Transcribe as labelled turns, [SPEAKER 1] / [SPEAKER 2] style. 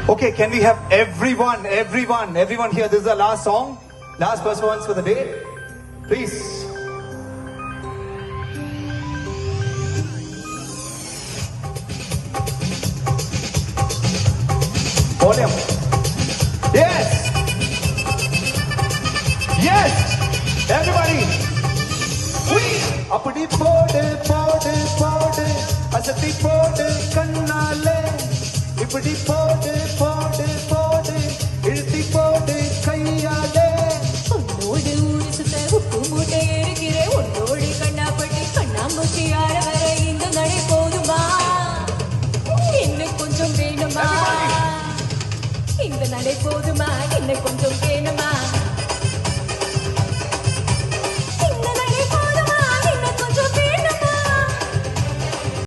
[SPEAKER 1] Okay, can we have everyone here? This is the last song, last performance for the day. Please. Volume. Yes. Yes. Everybody. We. Appadi pode, asati pode, kannale. Ipadi pode, ilti pode, kayyale.
[SPEAKER 2] உன்னோடு ஊரு சுத்த உப்பு மூட்டை எரிக்கிறேன். உன்னோடு கண்ணாப்பட்டி கண்ணாமூச்சி ஆட வர இந்த நடை போதுமா? இன்னும் கொஞ்சம் வேணுமா? இந்த நடை போதுமா? இன்னும் கொஞ்சம்